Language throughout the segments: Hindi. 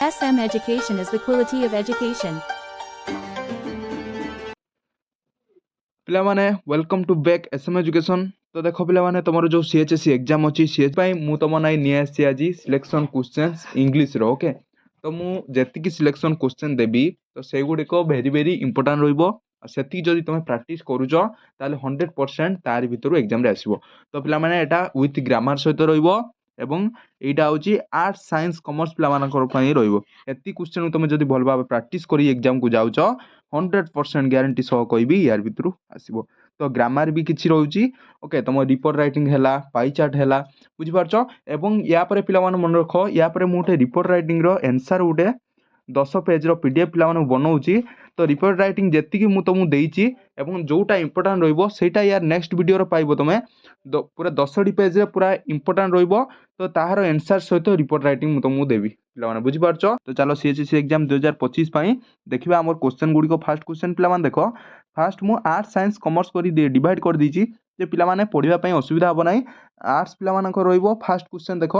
SM education is the quality of education. ପିଲାମାନେ welcome to back SM education. ତ ଦେଖ ପିଲାମାନେ ତୁମର ଯେଉଁ CHSE ଏକ୍ଜାମ୍ ଅଛି CHSE ପାଇଁ ମୁଁ ତୁମ ନାଇଁ ନେଇ ଆସିଛି ଆଜି ସିଲେକ୍ସନ୍ କ୍ୱେଶ୍ଚନ୍ସ ଇଂଲିଶର। ଓକେ, ତ ମୁଁ ଯେତିକି ସିଲେକ୍ସନ୍ କ୍ୱେଶ୍ଚନ୍ ଦେବି ତ ସେଇଗୁଡ଼ିକ ଭେରି ଭେରି ଇମ୍ପୋର୍ଟାଣ୍ଟ ରହିବ। ଆଉ ସେତିକି ଯଦି ତୁମେ ପ୍ରାକ୍ଟିସ୍ କରୁଛ ତାହେଲେ 100% ତାରି ଭିତରୁ ଏକ୍ଜାମ୍ରେ ଆସିବ। ତ ପିଲାମାନେ ଏଇଟା ୱିଥ୍ ଗ୍ରାମାର ସହିତ ରହିବ ଏବଂ ଏଇଟା ହେଉଛି ଆର୍ଟ୍ସ ସାଇନ୍ସ କମର୍ସ ପିଲାମାନଙ୍କର ପାଇଁ ରହିବ। ଏତିକି କ୍ୱେଶ୍ଚନ୍ ତୁମେ ଯଦି ଭଲ ଭାବେ ପ୍ରାକ୍ଟିସ୍ କରି ଏକ୍ଜାମ୍କୁ ଯାଉଛ 100% ଗ୍ୟାରେଣ୍ଟି ସହ କହିବି ୟାର ଭିତରୁ ଆସିବ। ତ ଗ୍ରାମାର ବି କିଛି ରହୁଛି। ଓକେ, ତୁମ ରିପୋର୍ଟ ରାଇଟିଂ ହେଲା, ପାଇ ଚାର୍ଟ ହେଲା, ବୁଝିପାରୁଛ। ଏବଂ ୟା ପରେ ପିଲାମାନେ ମନେ ରଖ, ୟା ପରେ ମୁଁ ଗୋଟେ ରିପୋର୍ଟ ରାଇଟିଂର ଆନ୍ସର୍ ଗୋଟେ 10 ପେଜ୍ର PDF ପିଲାମାନଙ୍କୁ ବନଉଛି। ତ ରିପୋର୍ଟ ରାଇଟିଂ ଯେତିକି ମୁଁ ତୁମକୁ ଦେଇଛି ଏବଂ ଯେଉଁଟା ଇମ୍ପୋର୍ଟାଣ୍ଟ ରହିବ ସେଇଟା ୟାର ନେକ୍ସଟ ଭିଡ଼ିଓରେ ପାଇବ। ତୁମେ ପୁରା 10ଟି ପେଜ୍ରେ ପୁରା ଇମ୍ପୋର୍ଟାଣ୍ଟ ରହିବ। ତ ତାହାର ଆନ୍ସର୍ ସହିତ ରିପୋର୍ଟ ରାଇଟିଂ ମୁଁ ତୁମକୁ ଦେବି ପିଲାମାନେ, ବୁଝିପାରୁଛ। ତ ଚାଲ CHSE ଏକ୍ଜାମ୍ 2025 ପାଇଁ ଦେଖିବା ଆମର କ୍ୱେଶ୍ଚନ୍ ଗୁଡ଼ିକ। ଫାର୍ଷ୍ଟ କ୍ୱେଶ୍ଚନ୍ ପିଲାମାନେ ଦେଖ, ଫାର୍ଷ୍ଟ ମୁଁ ଆର୍ଟ୍ସ ସାଇନ୍ସ କମର୍ସ କରି ଡିଭାଇଡ଼ କରିଦେଇଛି ଯେ ପିଲାମାନେ ପଢ଼ିବା ପାଇଁ ଅସୁବିଧା ହେବ ନାହିଁ। ଆର୍ଟ୍ସ ପିଲାମାନଙ୍କର ରହିବ ଫାର୍ଷ୍ଟ କ୍ୱେଶ୍ଚନ୍। ଦେଖ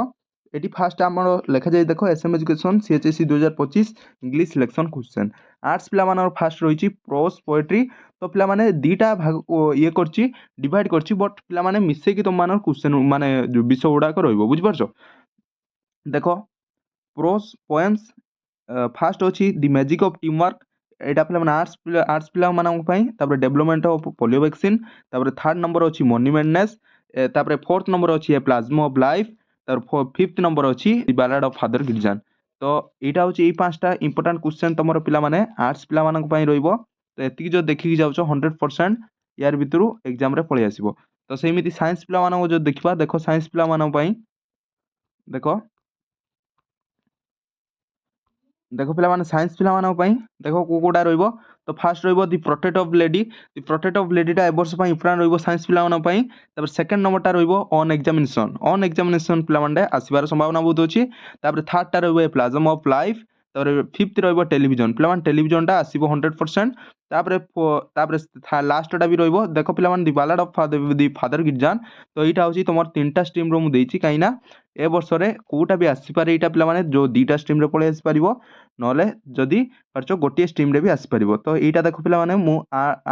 ଏଠି ଫାର୍ଷ୍ଟ ଆମର ଲେଖାଯାଇ ଦେଖ SM education CHSE 2025 English selection question. Arts ପିଲାମାନଙ୍କର ଫାର୍ଷ୍ଟ ରହିଛି ପ୍ରୋସ୍ ପୋଏଟ୍ରି। ତ ପିଲାମାନେ ଦୁଇଟା ଭାଗ ଇଏ କରିଛି, ଡିଭାଇଡ଼ କରିଛି, ବଟ୍ ପିଲାମାନେ ମିଶେଇକି ତୁମମାନଙ୍କ କ୍ୱେଶ୍ଚନ୍ ମାନେ ବିଷୟ ଗୁଡ଼ାକ ରହିବ, ବୁଝିପାରୁଛ। ଦେଖ ପ୍ରୋସ୍ ପୋଏମ୍ସ ଫାର୍ଷ୍ଟ ଅଛି ଦି ମ୍ୟାଜିକ୍ ଅଫ୍ ଟିମ୍ ୱାର୍କ। ଏଇଟା ପିଲାମାନେ ଆର୍ଟ୍ସ ପିଲାମାନଙ୍କ ପାଇଁ। ତାପରେ ଡେଭଲପମେଣ୍ଟ ଅଫ୍ ପୋଲିଓ ଭ୍ୟାକ୍ସିନ୍। ତାପରେ ଥାର୍ଡ଼ ନମ୍ବର ଅଛି ମନି ମ୍ୟାଡନେସ୍। ତାପରେ ଫୋର୍ଥ ନମ୍ବର ଅଛି ଏ ପ୍ଲାଜମା ଅଫ୍ ଲାଇଫ୍। ତାପରେ ଫିଫ୍ଥ ନମ୍ବର ଅଛି ଦି ବାଲାଡ୍ ଅଫ୍ ଫାଦର ଗିରିଜାନ। ତ ଏଇଟା ହେଉଛି ଏଇ 5ଟା ଇମ୍ପୋର୍ଟାଣ୍ଟ କ୍ୱେଶ୍ଚନ୍ ତୁମର ପିଲାମାନେ ଆର୍ଟ୍ସ ପିଲାମାନଙ୍କ ପାଇଁ ରହିବ। ତ ଏତିକି ଯଦି ଦେଖିକି ଯାଉଛ 100% ୟାର ଭିତରୁ ଏକ୍ଜାମ୍ରେ ପଳେଇ ଆସିବ। ତ ସେମିତି ସାଇନ୍ସ ପିଲାମାନଙ୍କୁ ଯଦି ଦେଖିବା, ଦେଖ ସାଇନ୍ସ ପିଲାମାନଙ୍କ ପାଇଁ ଦେଖ ପିଲାମାନେ ସାଇନ୍ସ ପିଲାମାନଙ୍କ ପାଇଁ ଦେଖ କେଉଁଟା ରହିବ। ତ ଫାର୍ଷ୍ଟ ରହିବ ଦି ପ୍ରୋର୍ଟ୍ରେଟ୍ ଅଫ୍ ଲେଡି। ଦି ପ୍ରୋର୍ଟ୍ରେଟ୍ ଅଫ୍ ଲେଡିଟା ଏ ବର୍ଷ ପାଇଁ ଇମ୍ପୋର୍ଟାଣ୍ଟ ରହିବ ସାଇନ୍ସ ପିଲାମାନଙ୍କ ପାଇଁ। ତାପରେ ସେକେଣ୍ଡ ନମ୍ବରଟା ରହିବ ଅନ୍ ଏକ୍ଜାମିନେସନ୍। ଅନ୍ ଏକ୍ଜାମିନେସନ୍ ପିଲାମାନେ ଆସିବାର ସମ୍ଭାବନା ବହୁତ ଅଛି। ତାପରେ ଥାର୍ଡ଼ଟା ରହିବ ଏ ପ୍ଲାଜମ୍ ଅଫ୍ ଲାଇଫ୍। ତାପରେ ଫିଫ୍ଥ ରହିବ ଟେଲିଭିଜନ। ପିଲାମାନେ ଟେଲିଭିଜନଟା ଆସିବ 100%। ତାପରେ ଲାଷ୍ଟଟା ବି ରହିବ ଦେଖ ପିଲାମାନେ ଦି ବାଲାଡ୍ ଅଫ୍ ଦି ଫାଦର ଗିରିଜାନ। ତ ଏଇଟା ହେଉଛି ତୁମର 3ଟା ଷ୍ଟ୍ରିମ୍ର ମୁଁ ଦେଇଛି, କାହିଁକିନା ଏ ବର୍ଷରେ କେଉଁଟା ବି ଆସିପାରେ ଏଇଟା ପିଲାମାନେ, ଯେଉଁ 2ଟା ଷ୍ଟ୍ରିମ୍ରେ ପଳେଇ ଆସିପାରିବ, ନହେଲେ ଯଦି ପାରୁଛ ଗୋଟିଏ ଷ୍ଟ୍ରିମ୍ରେ ବି ଆସିପାରିବ। ତ ଏଇଟା ଦେଖ ପିଲାମାନେ ମୁଁ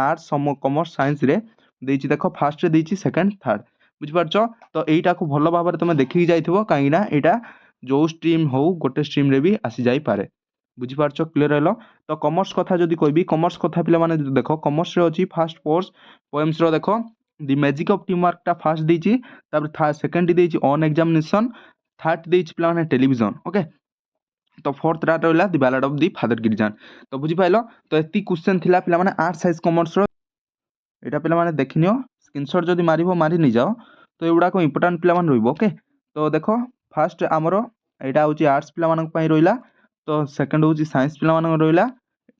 ଆର୍ଟ୍ସ କମର୍ସ ସାଇନ୍ସରେ ଦେଇଛି। ଦେଖ ଫାର୍ଷ୍ଟରେ ଦେଇଛି, ସେକେଣ୍ଡ ଥାର୍ଡ଼, ବୁଝିପାରୁଛ। ତ ଏଇଟାକୁ ଭଲ ଭାବରେ ତୁମେ ଦେଖିକି ଯାଇଥିବ, କାହିଁକିନା ଏଇଟା ଯେଉଁ ଷ୍ଟ୍ରିମ୍ ହଉ ଗୋଟେ ଷ୍ଟ୍ରିମ୍ରେ ବି ଆସିଯାଇପାରେ, ବୁଝିପାରୁଛ। କ୍ଲିୟର ହେଲ। ତ କମର୍ସ କଥା ଯଦି କହିବି, କମର୍ସ କଥା ପିଲାମାନେ ଦେଖ କମର୍ସରେ ଅଛି ଫାର୍ଷ୍ଟ ପୋଏମ୍ସର ଦେଖ ଦି ମ୍ୟାଜିକ୍ ଅଫ୍ ଟିମ୍ ୱାର୍କଟା ଫାର୍ଷ୍ଟ ଦେଇଛି। ତାପରେ ସେକେଣ୍ଡଟି ଦେଇଛି ଅନ୍ ଏକ୍ଜାମିନେସନ୍। ଥାର୍ଡ଼ ଦେଇଛି ପିଲାମାନେ ଟେଲିଭିଜନ। ଓକେ, ତ ଫୋର୍ଥଟା ରହିଲା ଦି ବାଲାଡ୍ ଅଫ୍ ଦି ଫାଦର ଗିରିଜାନ। ତ ବୁଝିପାରିଲ। ତ ଏତିକି କ୍ୱେଶ୍ଚନ୍ ଥିଲା ପିଲାମାନେ ଆର୍ଟ୍ସ ସାଇନ୍ସ କମର୍ସର। ଏଇଟା ପିଲାମାନେ ଦେଖିନିଅ, ସ୍କ୍ରିନଶଟ୍ ଯଦି ମାରିବ ମାରି ନେଇଯାଅ। ତ ଏଗୁଡ଼ାକ ଇମ୍ପୋର୍ଟାଣ୍ଟ ପିଲାମାନେ ରହିବ। ଓକେ, ତ ଦେଖ ଫାର୍ଷ୍ଟ ଆମର ଏଇଟା ହେଉଛି ଆର୍ଟ୍ସ ପିଲାମାନଙ୍କ ପାଇଁ ରହିଲା। ତ ସେକେଣ୍ଡ ହେଉଛି ସାଇନ୍ସ ପିଲାମାନଙ୍କ ରହିଲା।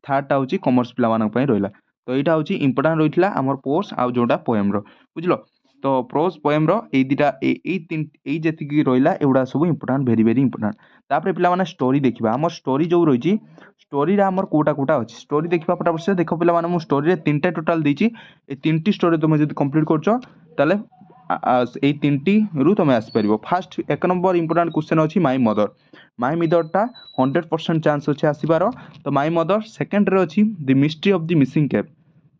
ଥାର୍ଡ଼ଟା ହେଉଛି କମର୍ସ ପିଲାମାନଙ୍କ ପାଇଁ ରହିଲା। ତ ଏଇଟା ହେଉଛି ଇମ୍ପୋର୍ଟାଣ୍ଟ ରହିଥିଲା ଆମର ପୋର୍ସ ଆଉ ଯେଉଁଟା ପୋଏମ୍ର, ବୁଝିଲ। ତ ପ୍ରୋସ୍ ପୋଏମ୍ର ଏଇ ଦୁଇଟା ଏଇ ଯେତିକି ରହିଲା ଏଗୁଡ଼ା ସବୁ ଇମ୍ପୋର୍ଟାଣ୍ଟ, ଭେରି ଭେରି ଇମ୍ପୋର୍ଟାଣ୍ଟ। ତାପରେ ପିଲାମାନେ ଷ୍ଟୋରି ଦେଖିବା। ଆମର ଷ୍ଟୋରି ଯେଉଁ ରହିଛି, ଷ୍ଟୋରିରେ ଆମର କେଉଁଟା ଅଛି ଷ୍ଟୋରି ଦେଖିବା ଫଟାଫଟ। ଦେଖ ପିଲାମାନେ ମୁଁ ଷ୍ଟୋରିରେ 3ଟା ଟୋଟାଲ୍ ଦେଇଛି। এই 3ଟି ଷ୍ଟୋରି ତୁମେ ଯଦି କମ୍ପ୍ଲିଟ୍ କରୁଛ ତାହେଲେ এই 3ଟିରୁ ତୁମେ ଆସିପାରିବ। ଫାର୍ଷ୍ଟ 1 ନମ୍ବର ଇମ୍ପୋର୍ଟାଣ୍ଟ କ୍ୱେଶ୍ଚନ୍ ଅଛି ମାଇ ମଦର। ମାଇ ମଦରଟା 100% ଚାନ୍ସ ଅଛି ଆସିବାର। ତ ମାଇ ମଦର। ସେକେଣ୍ଡରେ ଅଛି the mystery of the missing cave.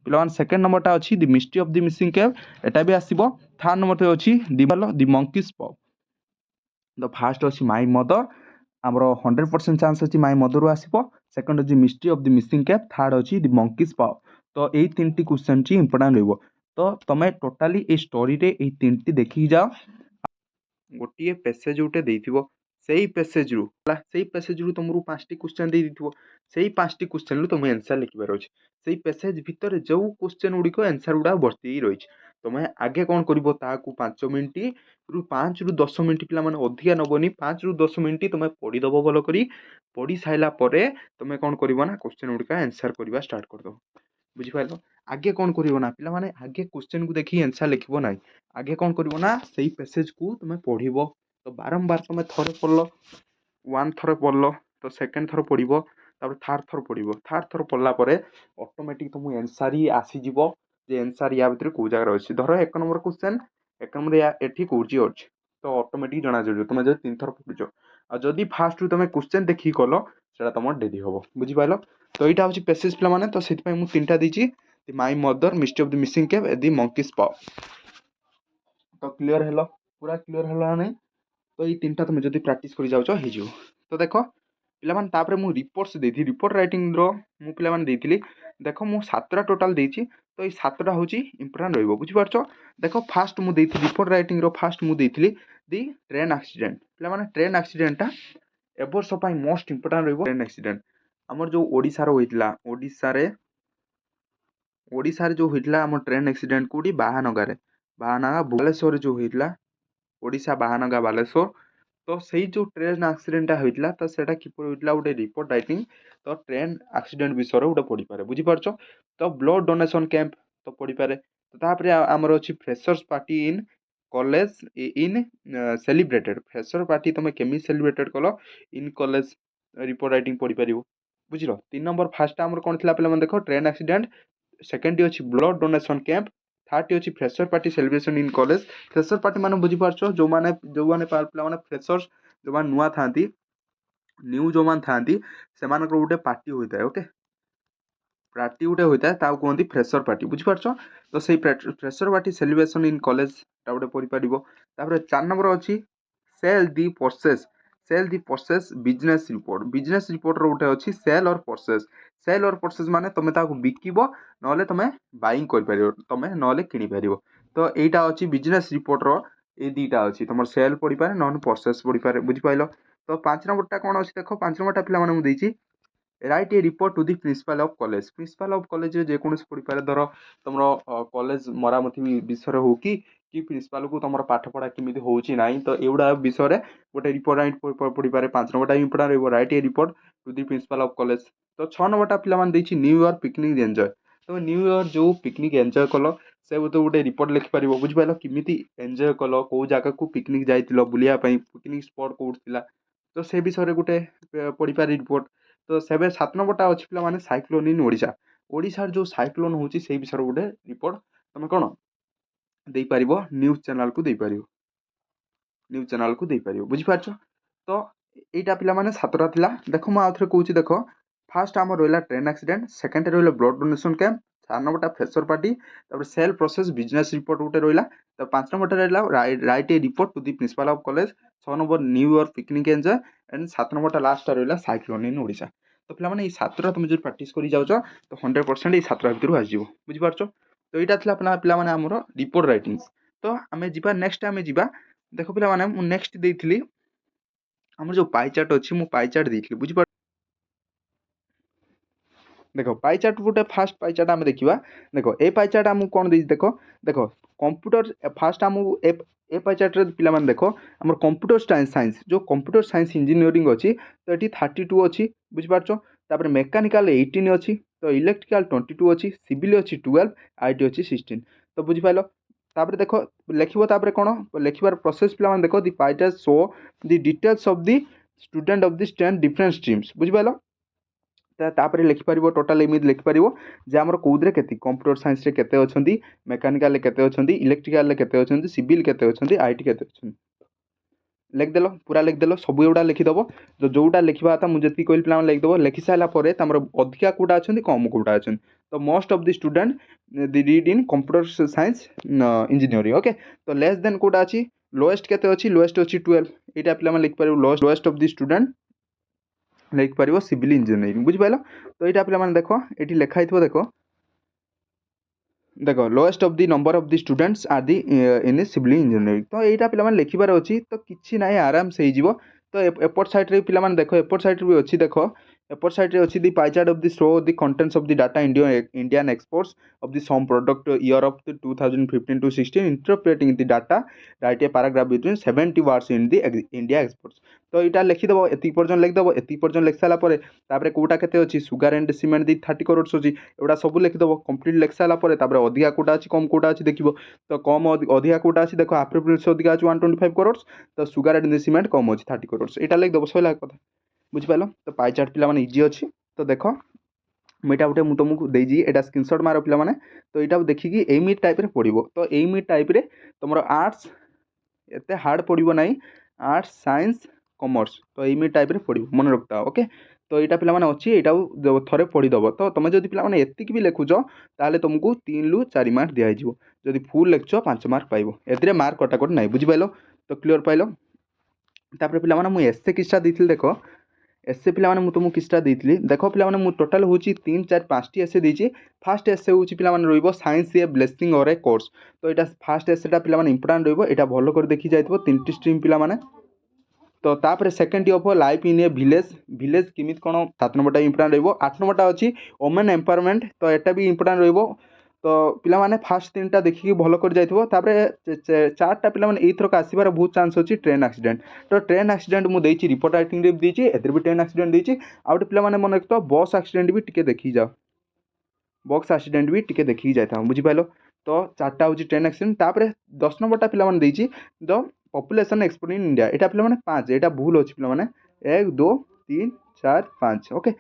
ପିଲାମାନେ ସେକେଣ୍ଡ ନମ୍ବରଟା ଅଛି the mystery of the missing cave, ଏଟା ବି ଆସିବ। ଥାର୍ଡ଼ ନମ୍ବରଟା ଅଛି ଦି ମଙ୍କିସ୍ ପପ୍। ତ ଫାର୍ଷ୍ଟ ଅଛି ମାଇ ମଦର, ଆମର 100% ଚାନ୍ସ ଅଛି ମାଇ ମଦରରୁ ଆସିବ। ସେକେଣ୍ଡ ଅଛି mystery of the missing cave, third ଅଛି ଦି ମଙ୍କିସ୍ ପପ୍। ତ ଏଇ 3ଟି କ୍ୱେଶ୍ଚନ୍ଟି ଇମ୍ପୋର୍ଟାଣ୍ଟ ରହିବ। ତ ତୁମେ ଟୋଟାଲି ଏଇ ଷ୍ଟୋରିରେ ଏଇ 3ଟି ଦେଖିକି ଯାଅ। ଗୋଟିଏ ପେସେଜ ଗୋଟେ ଦେଇଥିବ, ସେଇ ପେସେଜରୁ ତୁମକୁ 5ଟି କ୍ୱେଶ୍ଚନ୍ ଦେଇଥିବ। ସେଇ 5ଟି କ୍ୱେଶ୍ଚନ୍ରୁ ତୁମେ ଆନ୍ସର୍ ଲେଖିବାର ଅଛି। ସେଇ ପେସେଜ ଭିତରେ ଯେଉଁ କ୍ୱେଶ୍ଚନ୍ ଗୁଡ଼ିକ ଆନ୍ସର୍ ଗୁଡ଼ା ଭର୍ତ୍ତି ହେଇ ରହିଛି, ତୁମେ ଆଗେ କ'ଣ କରିବ, ତାହାକୁ 5ରୁ 10 ମିନିଟ୍ ପିଲାମାନେ ଅଧିକା ନେବନି, 5ରୁ 10 ମିନିଟ୍ ତୁମେ ପଢ଼ିଦେବ ଭଲ କରି। ପଢ଼ି ସାରିଲା ପରେ ତୁମେ କ'ଣ କରିବ ନା କ୍ୱେଶ୍ଚନ୍ ଗୁଡ଼ିକ ଆନ୍ସର୍ କରିବା ଷ୍ଟାର୍ଟ କରିଦେବ, ବୁଝିପାରିଲ। ଆଗେ କ'ଣ କରିବ ନା ପିଲାମାନେ, ଆଗେ କ୍ୱେଶ୍ଚନ୍କୁ ଦେଖିକି ଆନ୍ସର୍ ଲେଖିବ ନାହିଁ। ଆଗେ କ'ଣ କରିବ ନା ସେଇ ପେସେଜକୁ ତୁମେ ପଢ଼ିବ। ତ ବାରମ୍ବାର ତୁମେ ଥରେ ପଢ଼ିଲ, 1 ଥର ପଢ଼ିଲ, ତ ସେକେଣ୍ଡ ଥର ପଢ଼ିବ, ତାପରେ ଥାର୍ଡ଼ ଥର ପଢ଼ିବ। ଥାର୍ଡ଼ ଥର ପଢ଼ିଲା ପରେ ଅଟୋମେଟିକ୍ ତୁମକୁ ଆନ୍ସର୍ ହିଁ ଆସିଯିବ ଯେ ଆନ୍ସର୍ ୟା ଭିତରେ କେଉଁ ଜାଗାରେ ଅଛି। ଧର 1 ନମ୍ବର କ୍ୱେଶ୍ଚନ୍, 1 ନମ୍ବର ଏଠି କେଉଁଠି ଅଛି, ତ ଅଟୋମେଟିକ୍ ଜଣାଯିବ ତୁମେ ଯଦି 3 ଥର ପଢ଼ୁଛ। आ जदि फास्ट रु तुम क्वेश्चन देखिए कल से तुम डेरी हम बुझिपाल। तो यहाँ हूँ पेसेज पे तो से मुझे 3टा देती my mother mystery of the missing cave the monkey's paw. तो क्लीयर है पूरा क्लीयर है नहीं। तो ये 3टा तुम जब प्राक्ट कर जाऊँ हो तो देख पिलामान तापर मु रिपोर्ट्स देती रिपोर्ट राइटिंग मु पिलामान देती देख मु 7टा टोटाल देती। तो ये 7टा हूँ इंपोर्टाट रही बुझीपार। देख फास्ट मुझे रिपोर्ट राइटिंग फास्ट मुझे दी ट्रेन एक्सीडेंट पे ट्रेन एक्सीडेंटा ए वर्ष मोस्ट इंपोर्टाट रही ट्रेन एक्सीडेंट आमर जो ओडिशार होइतिला ओडिशार जो होइतिला आम ट्रेन एक्सीडेंट कोडी बाहानगारे बाहानगा बालेश्वर जो होइतिला ओडिशा बाहानगा बालेश्वर। तो सही जो ट्रेन एक्सीडेंटा होइतिला तो सेटा किपर होइतिला गोटे रिपोर्ट राइटिंग तो ट्रेन एक्सीडेंट विषय गोटे पढ़ी पारे बुझीपार। तो ब्लड डोनेशन कैंप तो पढ़ी पारे। तो तापर आमर अच्छी freshers party in college in celebrated fresher party तुम केमी सेलिब्रेटेड कल इन कॉलेज रिपोर्ट राइटिंग पढ़ी पार बुझल। 3 नंबर फास्ट आमर कौन थी पे देख ट्रेन एक्सीडेंट सेकेंड अच्छी ब्लड डोनेशन कैंप थर्ड अच्छी fresher party celebration in college. Fresher party मान बुझीपार जो मैंने पे फ्रेशर्स जो मैंने नुआ था न्यू जो मैंने था से गोटे पार्टी होता है ओके पार्टी गोटे होता है कहते फ्रेशर पार्टी बुझीपार। तो सही fresher party celebration in college गोटे पढ़ी पार। 4 नंबर अच्छी सेल दी परचेस बिजनेस रिपोर्ट रोटे अच्छी सेल और परचेस माने तुम बिकिब ना तुम बाइंग कर तुम ना कि। तो यहाँ अच्छी बिजनेस रिपोर्ट रो ये 2टा अच्छी तुम सेल पढ़ी पारे ना परचेस पढ़ी पारे बुझिपाल। तो 5 नंबरटा कौन अच्छी देख 5 नंबरटा पे मुझे write a report to the principal of college जेकोसी पढ़ी पारे धर तुम कॉलेज मरामती विषय हो कि प्रिंसिपल को तुम पाठ पढ़ा केमी हो तो एगुड़ा विषय गोटे रिपोर्ट राइट पढ़ी पारे। 5 नंबरटा इंपोर्टाट रही write a report to the principal of college. तो 6 नंबरटा पे न्यू ईयर पिकनिक एंजॉय तुम न्यू ईयर जो पिकनिक एंजॉय कल से गोटे रिपोर्ट लिखिपार बुझिपाल किमी एंजॉय कल कौ जगह को पिकनिक जाइल बुलायापाई पिकनिक स्पॉट कौट तो से विषय गोटे पढ़ी पारे रिपोर्ट। तो 7 नंबरटा अच्छी पे साइक्लोन इन ओडिशा ओडिशार जो साइक्लोन होची से विषय गोटे रिपोर्ट तुम कौन दे पार न्यूज चैनल को बुझीपार। तो यहाँ पे 7टा थिला देख मुझे आउे कौच देख फास्ट आम रहा ट्रेन एक्सीडेंट सेकेंड रहा ब्लड डोनेशन कैंप 4 नंबरटा fresher party sale process business report गोटे रहा। तो 5 नंबरटा रहा write a report to the principal of college 6 number new year picnic enjoy and 7 नंबरटा लास्ट रहा साइक्लोन इन ओडिशा। तो पे 7टा तुम जो प्राक्ट कर जाऊँ तो 100% ये 7टा भर आसो बुझीपार। तो यहाँ था पे आमर रिपोर्ट राइटिंग। तो आम जा नेक्स्ट आम जा देख पे नेक्स्ट देती आम जो पाइचार्ट अच्छी मुझे पाइचार्ट देती बुझीपार। देख पाइचार्ट गोटे फास्ट पाइचार्ट आम देखा देख ए पाइचार्ट आमको कौन दे देख देख कंप्यूटर फास्ट आमको ए पाइचार्ट पे देख आम कंप्यूटर साइंस जो कंप्यूटर साइंस इंजीनियरिंग अच्छी तो ये 32 अच्छी बुझीपार। मेकानिकल 18 अच्छी तो इलेक्ट्रिकल 22 अच्छी सिविल अच्छी 12 आईटी अच्छी 16 तो बुझीपाल। तापर देख लिखिब कौन लिखार प्रोसेस पे देख the pie chart show the details of the student of this 10 different streams बुझीपाल। तापर लिखिपार टोटाल एमती लिखिपार जे आम कौदे के कंप्यूटर साइंस केते अच्छी मेकानिकल केते अच्छी इलेक्ट्रिकल केते अच्छी सिविल केते अच्छी आईटी केते अच्छी लिखदेल पूरा लिखदेल सब गुड़ा लिखिदेव जो जोटा लिखा था मुझे कहली पे लिखदेव लिखि सारापर अधिका कौटा अच्छे कम कौटा अच्छे। तो most of the student read in computer science engineering okay. तो लेस देन कौटा अच्छी लोएस्ट केते अच्छी लोएस्ट अच्छी 12 यहाँ पे लिखिपार लोएस्ट ऑफ द स्टूडेंट लिखिपार सिविल इंजीनियरिंग बुझिपाल। तो यहाँ पे देख ये लिखाई देख देख lowest of the number of the students are the in civil engineering. तो यहाँ पे लिखिबार अच्छी तो किसी ना आराम से हो। तो एपट साइड पे देख एपट साइड भी अच्छी देख एपट साइड अच्छी the pie chart of the show the contents of the data Indian exports of the some product year of 2015 to 16 interpreting the data write a paragraph between 70 words in the India exports. तो यहाँ लिखिदेव एति पर्यटन लिखिदेव एति पर्यटन लिखि सारापर कौटा के अच्छी सुगार एंड सीमेंट दी 30 करोड़ अच्छी एगुड़ा सब लिखिदेव कंप्लीट लिखि सारापर अधिका कौटा अच्छी कम कौटा अच्छी देख। तो कम अधिका कौटा अच्छी देख आफ्टर से अधिका अच्छी 125 करोड़ तो सुगार एंड सीमेंट कम अच्छी 30 करोड़ यहाँ लिखिदेव सैला कथा बुझिपाल। तो पाइचार्ट पे इजी अच्छी तो देख मुझा गोटे मुझे तुमको देजी यहाँ स्क्रीनशॉट मार पे तो यहाँ देखिकी एमि टाइप पढ़ो। तो एमि टाइप तुम आर्ट्स एत हार्ड पड़ो ना आर्ट्स साइंस कमर्स तो एमती टाइप पढ़ मन रखता ओके। तो यहाँ पे अच्छी यहाँ थे पढ़ीदब तो तुम जब पे एतिक भी लिखुच ताल तुमको 3 ରୁ 4 मार्क दिज्व जब फुल लिखुच 5 मार्क पाइब ए मार्क कटाकट ना बुझीपाल तो क्लीयर पाइल। तापर पे मुझे एसे किस्टा देती देख एसे पे तुमको किस्टा देती देख पे टोटाल हूँ 3 4 5टी एसे देती फास्ट एसे हूँ पे साइंस ए ब्लेसिंग और ए कोर्स तो यहाँ फास्ट एसेटा पे इंपोर्टाट रहा भल कर देखी जाए 3टी स्ट्रीम पे तो तापर second of life in a village village किमित कौन 7 नंबरटा इंपोर्टाट रही 8 नंबरटा अच्छी वोमेन एम्पावरमेंट तो यहाँ भी इंपोर्टाट रही तो पिलामाने फास्ट 3टा देखिए भल कर जाइए 4टा पिलामाने एथरक आसबार बहुत चांस अच्छी ट्रेन एक्सीडेंट तो ट्रेन एक्सीडेंट मुझे रिपोर्ट राइटिंग देती ए भी ट्रेन एक्सीडेंट देती आउट पे मन रख बस एक्सीडेंट भी टिके देखी जाओ बस एक्सीडेंट भी टिके देखी जाता बुझीपाल तो 4टा हूँ ट्रेन एक्सीडेंट तापर 10 नंबरटा पे the population explore in India यहाँ पे 5 यहाँ भूल अच्छी पे 1 2 3 4 5 ओके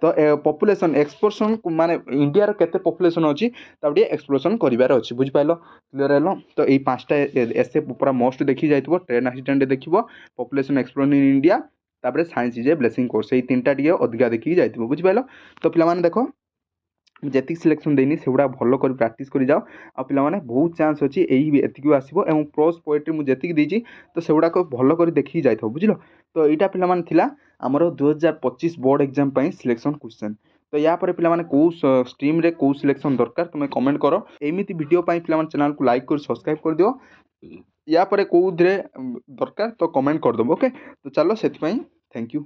तो पॉपुलेशन एक्सप्लोरेशन माने इंडिया रो केते पॉपुलेशन अच्छी तब एक्सप्लोरेशन करार अच्छी बुझीपाल क्लीयर है। तो ये 5टा एसे पूरा मस्ट देखी जाइए ट्रेन एक्सीडेंट देख पॉपुलेशन एक्सप्लोर इन इंडिया तापर science is a blessing course ये 3टा टे अधिका देखी जाइए बुझीपाल। तो पे देख जी सिलेक्शन देनी से गुड़ा भल कर प्राक्ट कर जाओ आ पे बहुत चांस अच्छी यही आसो और प्रोज पोएट्री मुझे देती तो से गुड़ाक भल कर देखी जाइए बुझल। तो यहाँ पे आमर 2025 बोर्ड एग्जाम सिलेक्शन क्वेश्चन तो या पर पे कौ स्ट्रीम रे कौ सिलेक्शन दरकार तुम्हें कमेंट कर एमती वीडियो पे चैनल को लाइक कर सब्सक्राइब कर दियो या पर कौ दरकार तो कमेंट करदेव ओके। तो चलो से थैंक यू।